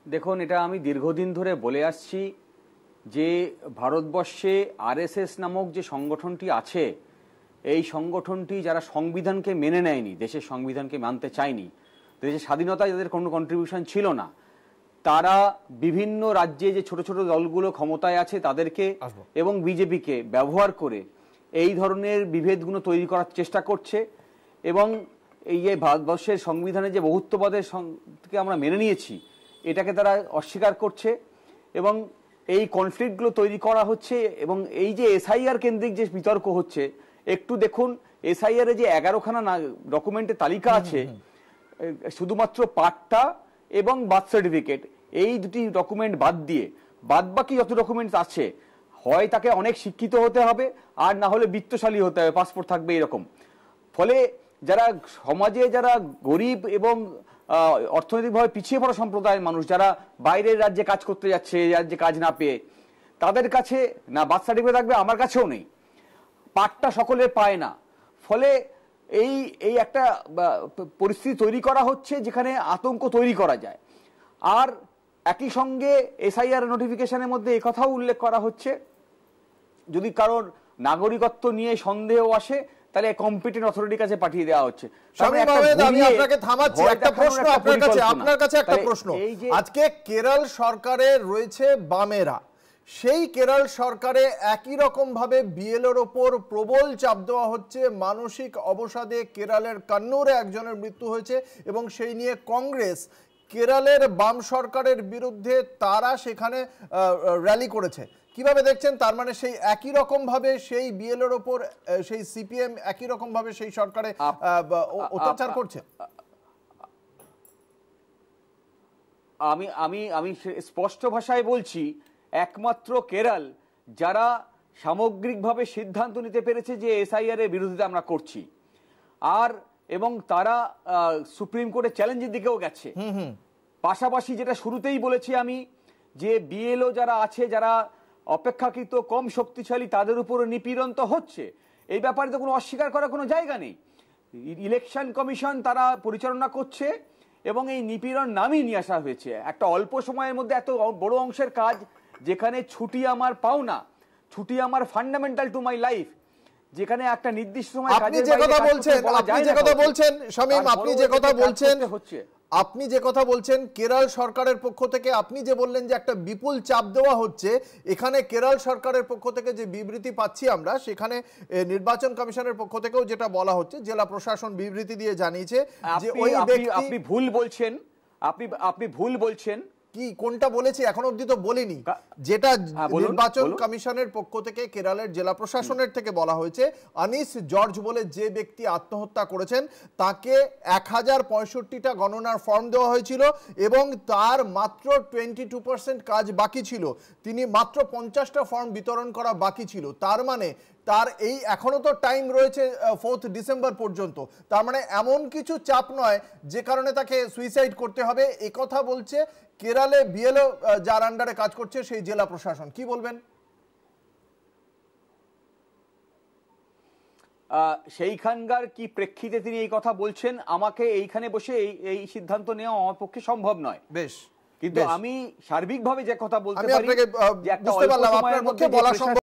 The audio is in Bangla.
দেখুন, এটা আমি দীর্ঘদিন ধরে বলে আসছি যে ভারতবর্ষে আরএসএস নামক যে সংগঠনটি আছে, এই সংগঠনটি যারা সংবিধানকে মেনে নেয়নি, দেশের সংবিধানকে মানতে চায়নি, দেশের স্বাধীনতায় যাদের কোনো কন্ট্রিবিউশন ছিল না, তারা বিভিন্ন রাজ্যে যে ছোট ছোট দলগুলো ক্ষমতায় আছে তাদেরকে এবং বিজেপিকে ব্যবহার করে এই ধরনের বিভেদগুলো তৈরি করার চেষ্টা করছে। এবং এই যে ভারতবর্ষের সংবিধানে যে বহুত্ববাদের থেকে আমরা মেনে নিয়েছি, এটাকে তারা অস্বীকার করছে এবং এই কনফ্লিক্টগুলো তৈরি করা হচ্ছে। এবং এই যে এসআইআর কেন্দ্রিক যে বিতর্ক হচ্ছে, একটু দেখুন এসআইআর এ যে 11খানা ডকুমেন্টের তালিকা আছে, শুধুমাত্র পাট্টা এবং বার্থ সার্টিফিকেট, এই দুটি ডকুমেন্ট বাদ দিয়ে বাদ বাকি যত ডকুমেন্টস আছে, হয় তাকে অনেক শিক্ষিত হতে হবে আর না হলে বিত্তশালী হতে হবে, পাসপোর্ট থাকবে এরকম। ফলে যারা সমাজে যারা গরিব এবং অর্থনৈতিকভাবে পিছিয়ে পড়া সম্প্রদায়ের মানুষ, যারা বাইরের রাজ্যে কাজ করতে যাচ্ছে, রাজ্যে কাজ না পেয়ে, তাদের কাছে না বার্থ সার্টিফিকেট থাকবে, আমার কাছেও নেই, পাট্টা সকলে পায় না। ফলে এই একটা পরিস্থিতি তৈরি করা হচ্ছে যেখানে আতঙ্ক তৈরি করা যায়। আর একই সঙ্গে এসআইআর নোটিফিকেশনের মধ্যে এই কথাও উল্লেখ করা হচ্ছে, যদি কারোর নাগরিকত্ব নিয়ে সন্দেহ আসে তাহলে কম্পিটেন্ট অথরিটির কাছে পাঠিয়ে দেওয়া হচ্ছে। আমি আপনাকে থামাচ্ছি, একটা প্রশ্ন আপনার কাছে একটা প্রশ্ন। আজকে কেরল সরকারের রয়েছে বামেরা, সেই কেরল সরকারে একই রকম ভাবে বিএলওর ওপর প্রবল চাপ দেওয়া হচ্ছে, মানসিক অবসাদে কেরলের কান্নুরে একজনের মৃত্যু হয়েছে এবং সেই নিয়ে কংগ্রেস কেরলের বাম সরকারের বিরুদ্ধে তারা সেখানে র্যালি করেছে। কিভাবে দেখছেন? তার মানে সেই একই রকম ভাবে সেই বিএলওর ওপর সেই সিপিএম একই রকম ভাবে সেই সরকারে অত্যাচার করছে। আমি স্পষ্ট ভাষায় বলছি, একমাত্র কেরল যারা সামগ্রিকভাবে সিদ্ধান্ত নিতে পেরেছে যে এসআইআর এর বিরোধিতা আমরা করছি, আর এবং তারা সুপ্রিম কোর্টে চ্যালেঞ্জের দিকেও গেছে। পাশাপাশি যেটা শুরুতেই বলেছি আমি, যে বিএলও যারা আছে, যারা অপেক্ষাকৃত কম শক্তিশালী, তাদের উপরে নিপীড়ন তো হচ্ছে, এই ব্যাপারে তো কোনো অস্বীকার করার কোনো জায়গা নেই। ইলেকশন কমিশন তারা পরিচালনা করছে এবং এই নিপীড়ন নামই নিয়ে আসা হয়েছে। একটা অল্প সময়ের মধ্যে এত বড় অংশের কাজ, যেখানে ছুটি আমার পাওনা, ছুটি আমার ফান্ডামেন্টাল টু মাই লাইফ, যেখানে একটা নির্দিষ্ট সময় আপনি যে কথা বলছেন শামীম, আপনি যে কথা বলছেন কেরল সরকারের পক্ষ থেকে, আপনি যে বললেন যে একটা বিপুল চাপ দেওয়া হচ্ছে, এখানে কেরল সরকারের পক্ষ থেকে যে বিবৃতি পাচ্ছি আমরা, সেখানে নির্বাচন কমিশনের পক্ষ থেকেও যেটা বলা হচ্ছে, জেলা প্রশাসন বিবৃতি দিয়ে জানিয়েছে যে ওই ব্যক্তি। আপনি ভুল বলছেন, আপনি ভুল বলছেন। কি কোনটা বলেছি এখন অবধি তো বলিনি। যেটা নির্বাচন কমিশনের পক্ষ থেকে কেরলের জেলা প্রশাসনের থেকে বলা হয়েছে, আনিস জর্জ বলে যে ব্যক্তি আত্মহত্যা করেছেন তাকে 1065টা গণনার ফর্ম দেওয়া হয়েছিল এবং তার মাত্র 22% কাজ বাকি ছিল, তিনি মাত্র 50টা ফর্ম বিতরণ করা বাকি ছিল। তার মানে তার এই এখনো তো টাইম রয়েছে 4 ডিসেম্বর পর্যন্ত, তার মানে এমন কিছু চাপ নয় যে কারণে তাকে সুইসাইড করতে হবে, এই কথা বলছে কেরলে বিএলও যার আন্ডারে কাজ করছে সেই জেলা প্রশাসন। কি বলবেন? সেইখানকার কি প্রেক্ষিতে তিনি এই কথা বলছেন, আমাকে এইখানে বসে এই সিদ্ধান্ত নেওয়া আমার পক্ষে সম্ভব নয়। বেশ, কিন্তু আমি সার্বিকভাবে যে কথা বলতে পারি, যে একটা অল্প সময়ের মধ্যে বলা সম্ভব।